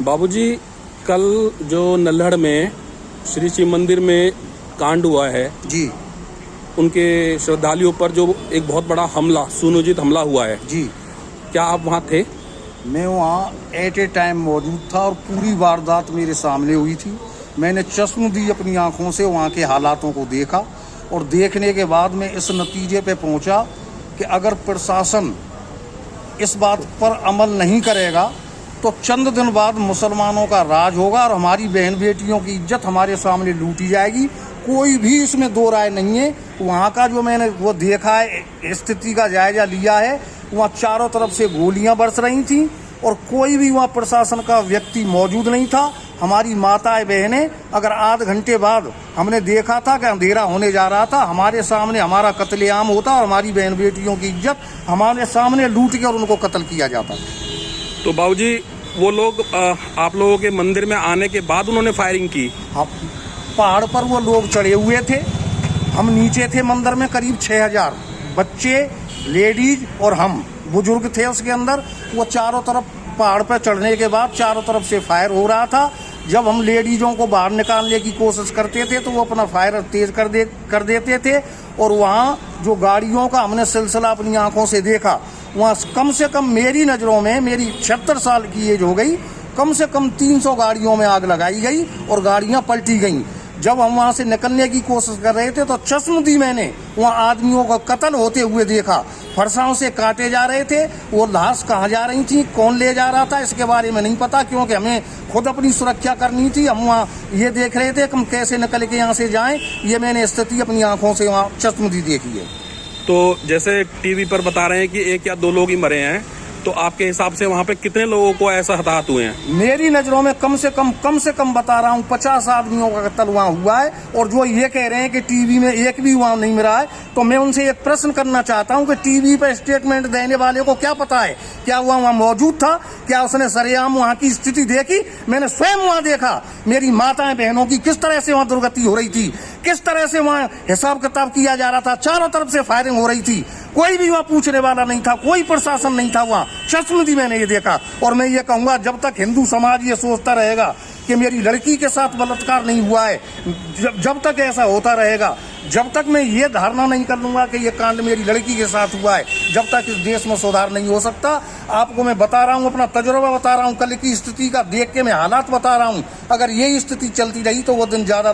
बाबूजी, कल जो नल्हड़ में श्री शिव मंदिर में कांड हुआ है जी उनके श्रद्धालुओं पर जो एक बहुत बड़ा हमला, सुनियोजित हमला हुआ है, जी क्या आप वहाँ थे? मैं वहाँ एट ए टाइम मौजूद था और पूरी वारदात मेरे सामने हुई थी। मैंने चश्मदीद अपनी आंखों से वहाँ के हालातों को देखा और देखने के बाद मैं इस नतीजे पे पहुँचा कि अगर प्रशासन इस बात पर अमल नहीं करेगा तो चंद दिन बाद मुसलमानों का राज होगा और हमारी बहन बेटियों की इज्जत हमारे सामने लूटी जाएगी। कोई भी इसमें दो राय नहीं है। वहाँ का जो मैंने वो देखा है, स्थिति का जायजा लिया है, वहाँ चारों तरफ से गोलियां बरस रही थीं और कोई भी वहाँ प्रशासन का व्यक्ति मौजूद नहीं था। हमारी माताएं बहनें, अगर आध घंटे बाद हमने देखा था कि अंधेरा होने जा रहा था, हमारे सामने हमारा कत्लेआम होता और हमारी बहन बेटियों की इज्जत हमारे सामने लूट के और उनको कत्ल किया जाता। तो बाबूजी, वो लोग आप लोगों के मंदिर में आने के बाद उन्होंने फायरिंग की? हाँ, पहाड़ पर वो लोग चढ़े हुए थे, हम नीचे थे मंदिर में। करीब 6000 बच्चे, लेडीज और हम बुजुर्ग थे उसके अंदर। वो चारों तरफ पहाड़ पर चढ़ने के बाद चारों तरफ से फायर हो रहा था। जब हम लेडीजों को बाहर निकालने की कोशिश करते थे तो वो अपना फायर तेज कर देते थे और वहाँ जो गाड़ियों का हमने सिलसिला अपनी आंखों से देखा, वहाँ कम से कम मेरी नज़रों में, मेरी 76 साल की एज हो गई, कम से कम 300 गाड़ियों में आग लगाई गई और गाड़ियाँ पलटी गईं। जब हम वहाँ से निकलने की कोशिश कर रहे थे तो चश्मदीद मैंने वहाँ आदमियों का कत्ल होते हुए देखा। फरसाओं से काटे जा रहे थे। वो लाश कहाँ जा रही थी, कौन ले जा रहा था, इसके बारे में नहीं पता, क्योंकि हमें खुद अपनी सुरक्षा करनी थी। हम वहाँ ये देख रहे थे कि हम कैसे निकल के यहाँ से जाएं। ये मैंने स्थिति अपनी आंखों से वहाँ चश्मदीद देखी है। तो जैसे टीवी पर बता रहे हैं कि 1 या 2 लोग ही मरे हैं, तो आपके हिसाब से वहाँ पे कितने लोगों को ऐसा हताहत हुए हैं? मेरी नज़रों में कम से कम बता रहा हूँ 50 आदमियों का कत्ल वहाँ हुआ है। और जो ये कह रहे हैं कि टीवी में एक भी वहाँ नहीं मिला है, तो मैं उनसे एक प्रश्न करना चाहता हूँ कि टीवी पर स्टेटमेंट देने वाले को क्या पता है क्या वहाँ मौजूद था? क्या उसने सरेआम वहाँ की स्थिति देखी? मैंने स्वयं वहाँ देखा। मेरी माताएं बहनों की किस तरह से वहाँ दुर्गति हो रही थी, किस तरह से वहाँ हिसाब किताब किया जा रहा था। चारों तरफ से फायरिंग हो रही थी, कोई भी वहाँ पूछने वाला नहीं था, कोई प्रशासन नहीं था वहाँ। चश्मदीद मैंने ये देखा। और मैं ये कहूँगा, जब तक हिंदू समाज ये सोचता रहेगा कि मेरी लड़की के साथ बलात्कार नहीं हुआ है, जब तक ऐसा होता रहेगा, जब तक मैं ये धारणा नहीं कर लूँगा कि ये कांड मेरी लड़की के साथ हुआ है, जब तक इस देश में सुधार नहीं हो सकता। आपको मैं बता रहा हूँ, अपना तजुर्बा बता रहा हूँ, कल की स्थिति का देख के मैं हालात बता रहा हूँ। अगर ये स्थिति चलती रही तो वो दिन ज़्यादा